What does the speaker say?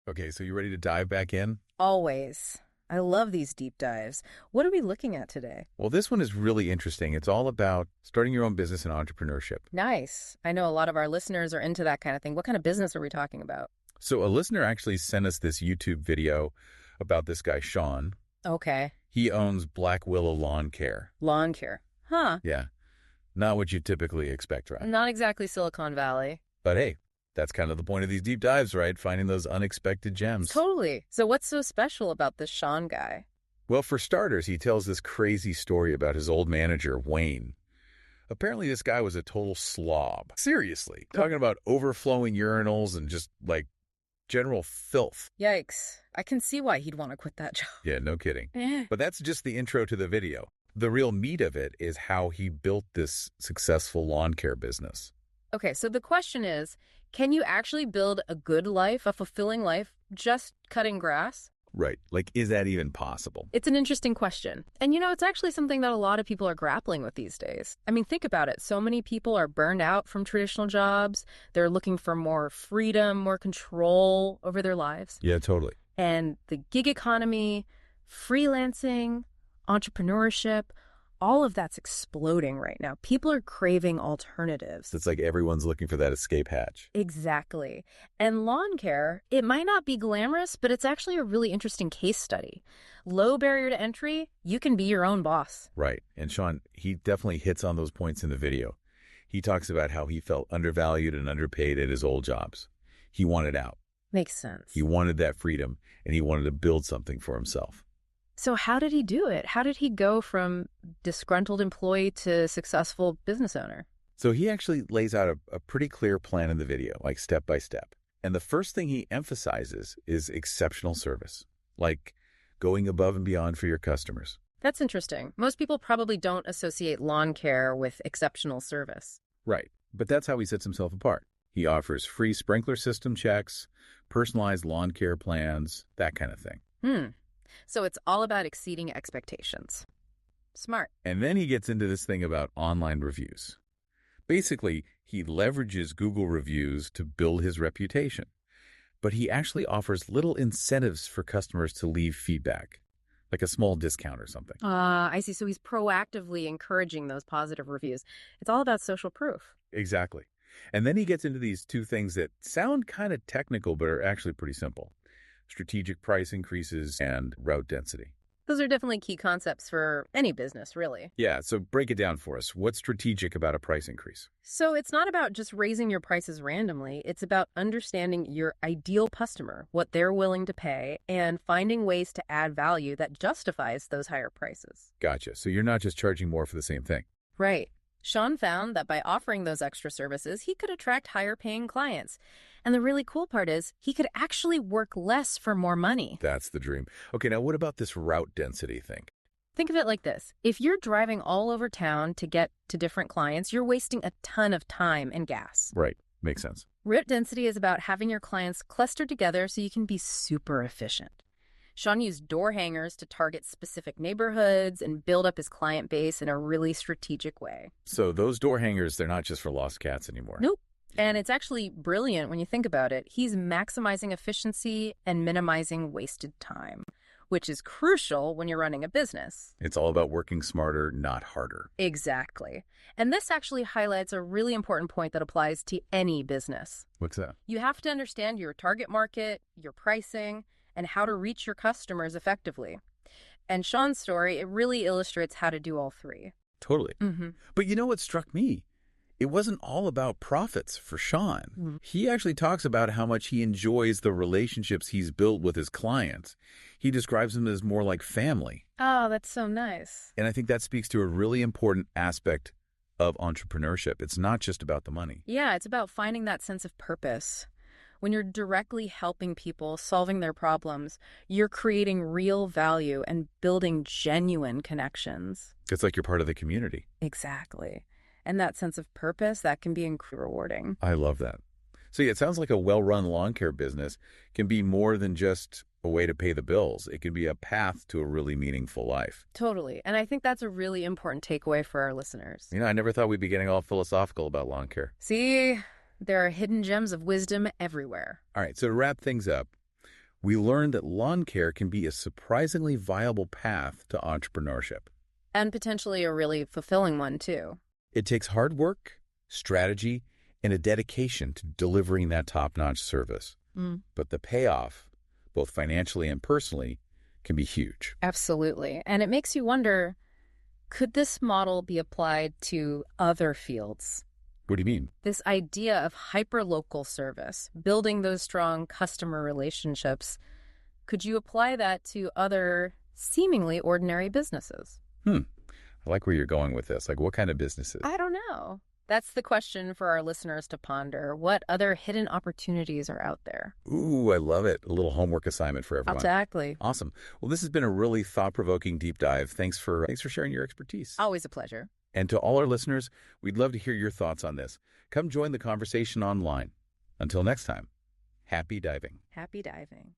Okay, so you ready to dive back in? Always. I love these deep dives. What are we looking at today? Well, this one is really interesting. It's all about starting your own business and entrepreneurship. Nice. I know a lot of our listeners are into that kind of thing. What kind of business are we talking about? So a listener actually sent us this YouTube video about this guy, Sean. Okay. He owns Black Willow Lawn Care. Lawn care. Huh. Yeah, not what you typically expect, right? Not exactly Silicon Valley. But hey, that's kind of the point of these deep dives, right? Finding those unexpected gems. Totally. So what's so special about this Sean guy? Well, for starters, he tells this crazy story about his old manager, Wayne. Apparently, this guy was a total slob. Seriously. Talking about overflowing urinals and just, general filth. Yikes. I can see why he'd want to quit that job. Yeah, no kidding. Eh. But that's just the intro to the video. The real meat of it is how he built this successful lawn care business. Okay, so the question is, can you actually build a good life, a fulfilling life, just cutting grass? Right. Is that even possible? It's an interesting question. And it's actually something that a lot of people are grappling with these days. I mean, think about it. So many people are burned out from traditional jobs. They're looking for more freedom, more control over their lives. Yeah, totally. And the gig economy, freelancing, entrepreneurship, all of that's exploding right now. People are craving alternatives. It's like everyone's looking for that escape hatch. Exactly. And lawn care, it might not be glamorous, but it's actually a really interesting case study. Low barrier to entry, you can be your own boss. Right. And Sean, he definitely hits on those points in the video. He talks about how he felt undervalued and underpaid at his old jobs. He wanted out. Makes sense. He wanted that freedom, and he wanted to build something for himself. So how did he do it? How did he go from disgruntled employee to successful business owner? So he actually lays out a pretty clear plan in the video, step by step. And the first thing he emphasizes is exceptional service, like going above and beyond for your customers. That's interesting. Most people probably don't associate lawn care with exceptional service. Right. But that's how he sets himself apart. He offers free sprinkler system checks, personalized lawn care plans, that kind of thing. So it's all about exceeding expectations. Smart. And then he gets into this thing about online reviews. Basically, he leverages Google reviews to build his reputation. But he actually offers little incentives for customers to leave feedback, like a small discount or something. I see. So he's proactively encouraging those positive reviews. It's all about social proof. Exactly. And then he gets into these two things that sound kind of technical, but are actually pretty simple. Strategic price increases and route density. Those are definitely key concepts for any business, really. Yeah, so break it down for us. What's strategic about a price increase? So it's not about just raising your prices randomly. It's about understanding your ideal customer, what they're willing to pay, and finding ways to add value that justifies those higher prices. Gotcha. So you're not just charging more for the same thing. Right. Sean found that by offering those extra services, he could attract higher paying clients. And the really cool part is he could actually work less for more money. That's the dream. Okay, now what about this route density thing? Think of it like this. If you're driving all over town to get to different clients, you're wasting a ton of time and gas. Right. Makes sense. Route density is about having your clients clustered together so you can be super efficient. Sean used door hangers to target specific neighborhoods and build up his client base in a really strategic way. So those door hangers, they're not just for lost cats anymore. Nope. And it's actually brilliant when you think about it. He's maximizing efficiency and minimizing wasted time, which is crucial when you're running a business. It's all about working smarter, not harder. Exactly. And this actually highlights a really important point that applies to any business. What's that? You have to understand your target market, your pricing, and how to reach your customers effectively. And Sean's story, it really illustrates how to do all three. Totally. But you know what struck me? It wasn't all about profits for Sean. He actually talks about how much he enjoys the relationships he's built with his clients. He describes them as more like family. Oh, that's so nice. And I think that speaks to a really important aspect of entrepreneurship. It's not just about the money. Yeah, it's about finding that sense of purpose. When you're directly helping people, solving their problems, you're creating real value and building genuine connections. It's like you're part of the community. Exactly. And that sense of purpose, that can be incredibly rewarding. I love that. So yeah, it sounds like a well-run lawn care business can be more than just a way to pay the bills. It can be a path to a really meaningful life. Totally. And I think that's a really important takeaway for our listeners. I never thought we'd be getting all philosophical about lawn care. See, there are hidden gems of wisdom everywhere. All right, so to wrap things up, we learned that lawn care can be a surprisingly viable path to entrepreneurship. And potentially a really fulfilling one, too. It takes hard work, strategy, and a dedication to delivering that top-notch service. But the payoff, both financially and personally, can be huge. Absolutely. And it makes you wonder, could this model be applied to other fields? What do you mean? This idea of hyperlocal service, building those strong customer relationships, could you apply that to other seemingly ordinary businesses? I like where you're going with this. Like, what kind of businesses? I don't know. That's the question for our listeners to ponder. What other hidden opportunities are out there? Ooh, I love it. A little homework assignment for everyone. Exactly. Awesome. Well, this has been a really thought-provoking deep dive. Thanks for sharing your expertise. Always a pleasure. And to all our listeners, we'd love to hear your thoughts on this. Come join the conversation online. Until next time, happy diving. Happy diving.